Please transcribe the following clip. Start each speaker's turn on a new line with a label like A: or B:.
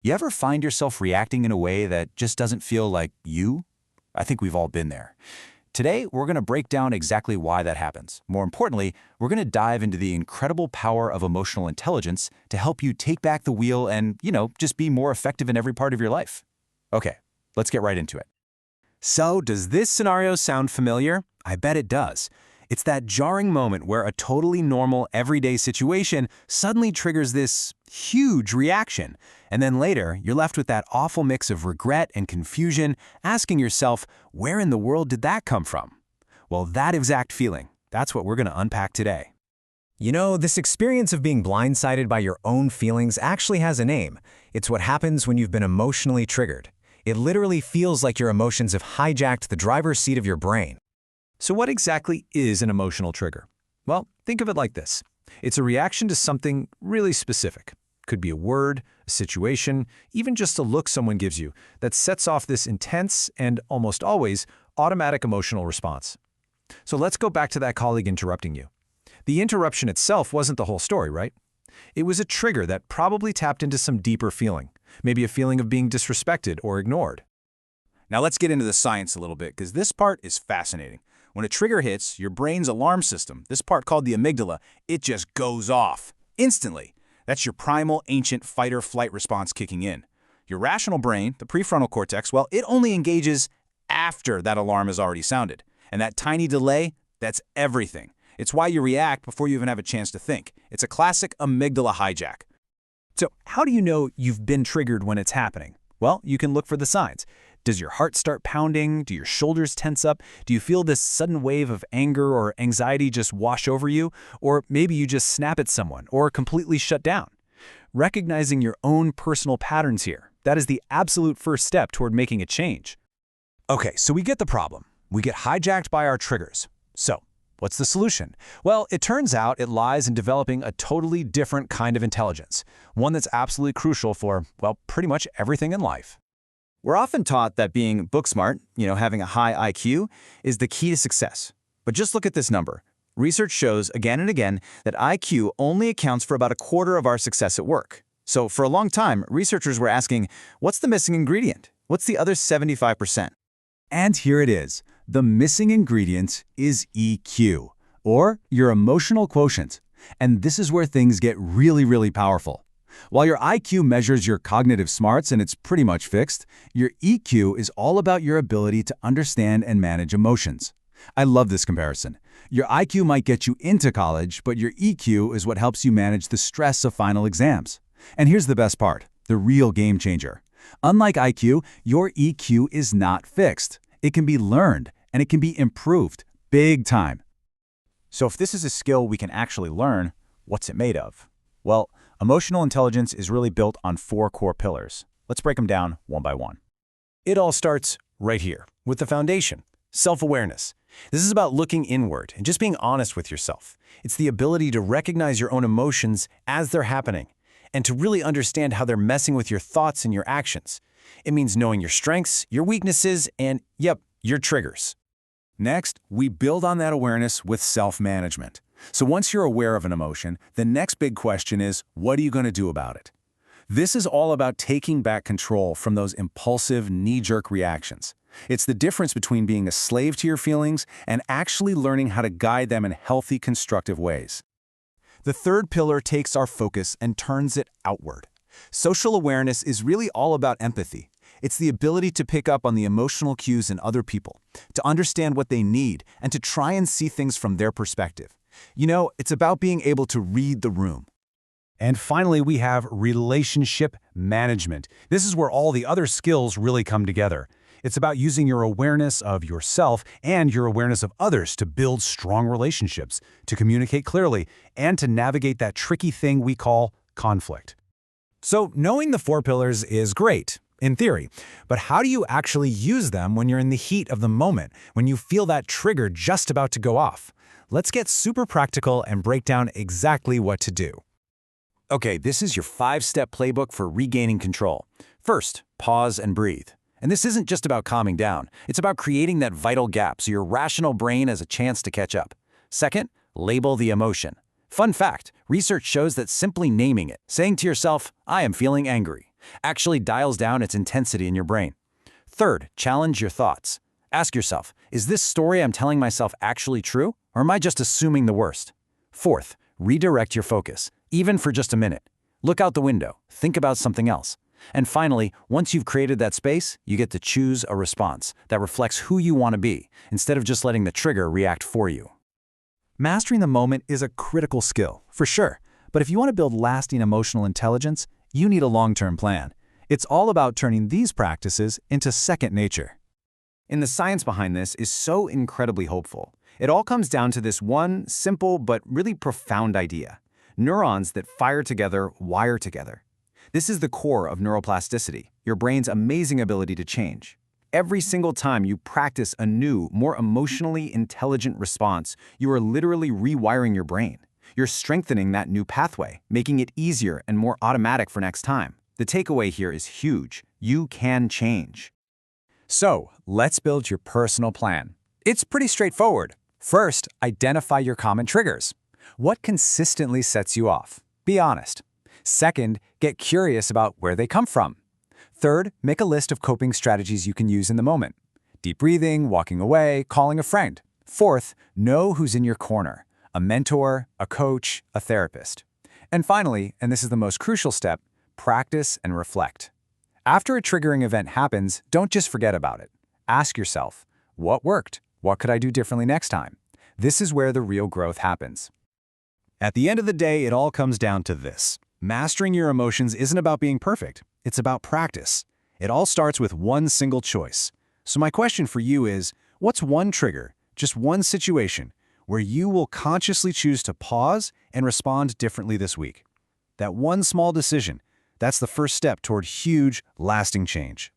A: You ever find yourself reacting in a way that just doesn't feel like you? I think we've all been there. Today, we're going to break down exactly why that happens. More importantly, we're going to dive into the incredible power of emotional intelligence to help you take back the wheel and, just be more effective in every part of your life. Okay, let's get right into it.
B: So, does this scenario sound familiar? I bet it does. It's that jarring moment where a totally normal, everyday situation suddenly triggers this huge reaction. And then later, you're left with that awful mix of regret and confusion, asking yourself, where in the world did that come from? Well, that exact feeling, that's what we're going to unpack today.
C: You know, this experience of being blindsided by your own feelings actually has a name. It's what happens when you've been emotionally triggered. It literally feels like your emotions have hijacked the driver's seat of your brain.
B: So what exactly is an emotional trigger? Well, think of it like this. It's a reaction to something really specific. Could be a word, a situation, even just a look someone gives you that sets off this intense and almost always automatic emotional response. So let's go back to that colleague interrupting you. The interruption itself wasn't the whole story, right? It was a trigger that probably tapped into some deeper feeling, maybe a feeling of being disrespected or ignored.
A: Now let's get into the science a little bit, because this part is fascinating. When a trigger hits, your brain's alarm system, this part called the amygdala, it just goes off instantly. That's your primal, ancient fight-or-flight response kicking in. Your rational brain, the prefrontal cortex, well, it only engages after that alarm has already sounded. And that tiny delay, that's everything. It's why you react before you even have a chance to think. It's a classic amygdala hijack.
B: So how do you know you've been triggered when it's happening? Well, you can look for the signs. Does your heart start pounding? Do your shoulders tense up? Do you feel this sudden wave of anger or anxiety just wash over you? Or maybe you just snap at someone or completely shut down. Recognizing your own personal patterns here, that is the absolute first step toward making a change. Okay, so we get the problem. We get hijacked by our triggers. So, what's the solution? Well, it turns out it lies in developing a totally different kind of intelligence, one that's absolutely crucial for, well, pretty much everything in life.
A: We're often taught that being book smart, having a high IQ, is the key to success. But just look at this number. Research shows again and again that IQ only accounts for about a quarter of our success at work. So for a long time, researchers were asking, what's the missing ingredient? What's the other 75%?
B: And here it is. The missing ingredient is EQ, or your emotional quotient. And this is where things get really, really powerful. While your IQ measures your cognitive smarts and it's pretty much fixed, your EQ is all about your ability to understand and manage emotions. I love this comparison. Your IQ might get you into college, but your EQ is what helps you manage the stress of final exams. And here's the best part, the real game changer. Unlike IQ, your EQ is not fixed. It can be learned, and it can be improved, big time. So if this is a skill we can actually learn, what's it made of? Well, emotional intelligence is really built on 4 core pillars. Let's break them down one by one.
C: It all starts right here, with the foundation, self-awareness. This is about looking inward and just being honest with yourself. It's the ability to recognize your own emotions as they're happening and to really understand how they're messing with your thoughts and your actions. It means knowing your strengths, your weaknesses, and, your triggers.
A: Next, we build on that awareness with self-management. So once you're aware of an emotion, the next big question is, what are you going to do about it? This is all about taking back control from those impulsive, knee-jerk reactions. It's the difference between being a slave to your feelings and actually learning how to guide them in healthy, constructive ways.
B: The third pillar takes our focus and turns it outward. Social awareness is really all about empathy. It's the ability to pick up on the emotional cues in other people, to understand what they need, and to try and see things from their perspective. It's about being able to read the room. And finally, we have relationship management. This is where all the other skills really come together. It's about using your awareness of yourself and your awareness of others to build strong relationships, to communicate clearly, and to navigate that tricky thing we call conflict. So knowing the 4 pillars is great, in theory, but how do you actually use them when you're in the heat of the moment, when you feel that trigger just about to go off? Let's get super practical and break down exactly what to do. Okay, this is your 5-step playbook for regaining control. First, pause and breathe. And this isn't just about calming down. It's about creating that vital gap so your rational brain has a chance to catch up. Second, label the emotion. Fun fact, research shows that simply naming it, saying to yourself, I am feeling angry,
C: Actually dials down its intensity in your brain. Third, challenge your thoughts. Ask yourself, is this story I'm telling myself actually true, or am I just assuming the worst? Fourth, redirect your focus, even for just a minute. Look out the window, think about something else. And finally, once you've created that space, you get to choose a response that reflects who you want to be, instead of just letting the trigger react for you.
B: Mastering the moment is a critical skill, for sure. But if you want to build lasting emotional intelligence, you need a long-term plan. It's all about turning these practices into second nature.
C: And the science behind this is so incredibly hopeful. It all comes down to this one simple but really profound idea. Neurons that fire together wire together. This is the core of neuroplasticity, your brain's amazing ability to change. Every single time you practice a new, more emotionally intelligent response, you are literally rewiring your brain. You're strengthening that new pathway, making it easier and more automatic for next time. The takeaway here is huge. You can change.
B: So, let's build your personal plan. It's pretty straightforward. First, identify your common triggers. What consistently sets you off? Be honest. Second, get curious about where they come from. Third, make a list of coping strategies you can use in the moment. Deep breathing, walking away, calling a friend. Fourth, know who's in your corner. A mentor, a coach, a therapist. And finally, and this is the most crucial step, practice and reflect. After a triggering event happens, don't just forget about it. Ask yourself, what worked? What could I do differently next time? This is where the real growth happens.
C: At the end of the day, it all comes down to this. Mastering your emotions isn't about being perfect. It's about practice. It all starts with one single choice. So my question for you is, what's one trigger, just one situation, where you will consciously choose to pause and respond differently this week? That one small decision, that's the first step toward huge, lasting change.